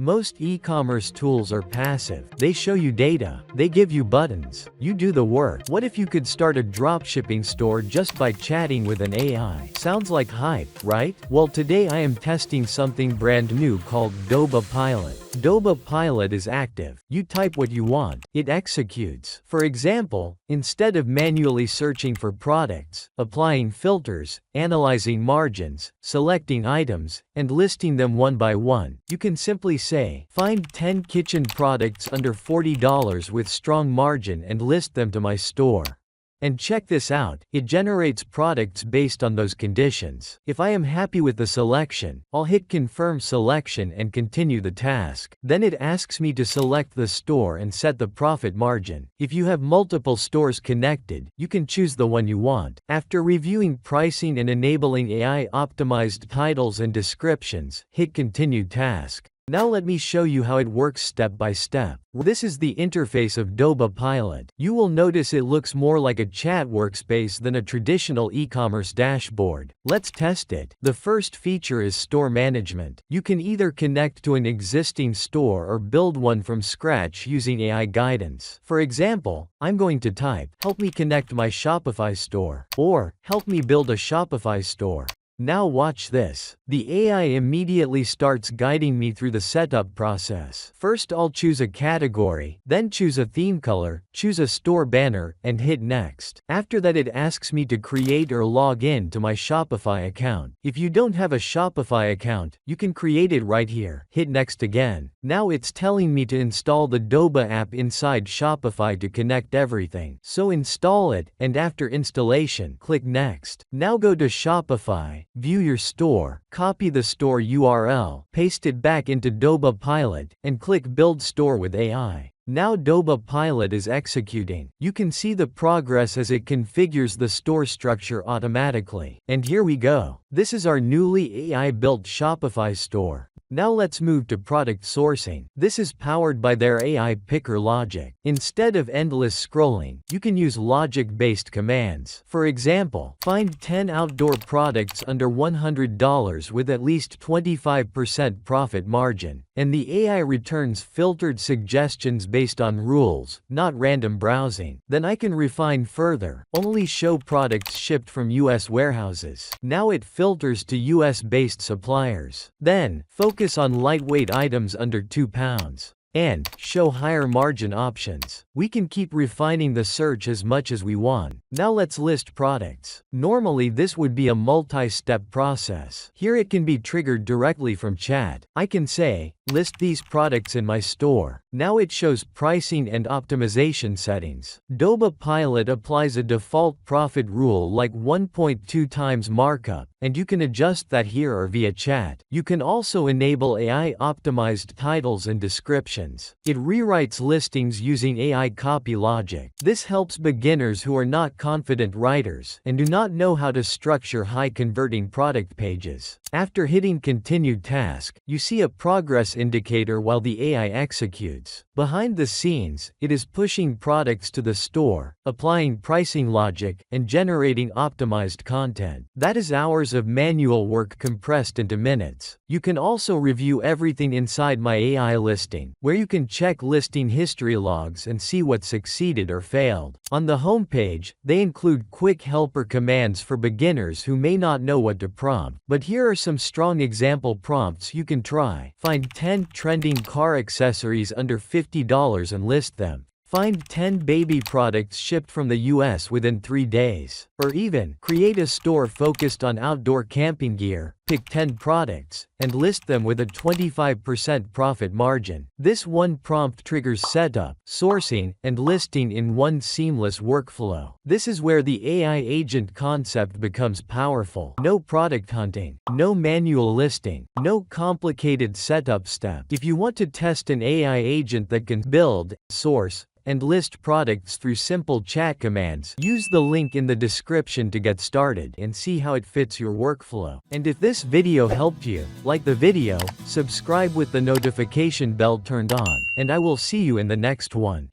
Most e-commerce tools are passive. They show you data. They give you buttons. You do the work. What if you could start a dropshipping store just by chatting with an AI? Sounds like hype, right? Well, today I am testing something brand new called Doba Pilot. Doba Pilot is active. You type what you want. It executes. For example, instead of manually searching for products, applying filters, analyzing margins, selecting items, and listing them one by one, you can simply say, "Find 10 kitchen products under $40 with strong margin and list them to my store." And check this out, it generates products based on those conditions. If I am happy with the selection, I'll hit confirm selection and continue the task. Then it asks me to select the store and set the profit margin. If you have multiple stores connected, you can choose the one you want. After reviewing pricing and enabling AI-optimized titles and descriptions, hit continue task. Now let me show you how it works step by step. This is the interface of Doba Pilot. You will notice it looks more like a chat workspace than a traditional e-commerce dashboard. Let's test it. The first feature is store management. You can either connect to an existing store or build one from scratch using AI guidance. For example, I'm going to type, "Help me connect my Shopify store," or "Help me build a Shopify store." Now watch this. The AI immediately starts guiding me through the setup process. First I'll choose a category, then choose a theme color, choose a store banner, and hit next. After that it asks me to create or log in to my Shopify account. If you don't have a Shopify account, you can create it right here. Hit next again. Now it's telling me to install the Doba app inside Shopify to connect everything. So install it, and after installation, click next. Now go to Shopify. View your store, copy the store URL, paste it back into Doba Pilot, and click Build Store with AI. Now Doba Pilot is executing. You can see the progress as it configures the store structure automatically. And here we go. This is our newly AI-built Shopify store. Now let's move to product sourcing. This is powered by their AI picker logic. Instead of endless scrolling, you can use logic-based commands. For example, find 10 outdoor products under $100 with at least 25% profit margin. And the AI returns filtered suggestions based on rules, not random browsing. Then I can refine further. Only show products shipped from US warehouses. Now it filters to US-based suppliers. Then, focus on lightweight items under 2 pounds. And show higher margin options. We can keep refining the search as much as we want. Now let's list products. Normally this would be a multi-step process. Here it can be triggered directly from chat. I can say, "List these products in my store." Now it shows pricing and optimization settings. Doba Pilot applies a default profit rule like 1.2 times markup, and you can adjust that here or via chat. You can also enable AI-optimized titles and descriptions. It rewrites listings using AI copy logic. This helps beginners who are not confident writers and do not know how to structure high-converting product pages. After hitting Continue Task, you see a progress indicator while the AI executes. Behind the scenes, it is pushing products to the store, applying pricing logic, and generating optimized content. That is hours of manual work compressed into minutes. You can also review everything inside My AI listing, where you can check listing history logs and see what succeeded or failed. On the homepage, they include quick helper commands for beginners who may not know what to prompt. But here are some strong example prompts you can try. Find 10 trending car accessories under $50 and list them. Find 10 baby products shipped from the US within 3 days. Or even, create a store focused on outdoor camping gear, pick 10 products, and list them with a 25% profit margin. This one prompt triggers setup, sourcing, and listing in one seamless workflow. This is where the AI agent concept becomes powerful. No product hunting, no manual listing, no complicated setup step. If you want to test an AI agent that can build, source, and list products through simple chat commands, use the link in the description to get started and see how it fits your workflow. And if this video helped you, like the video, subscribe with the notification bell turned on, and I will see you in the next one.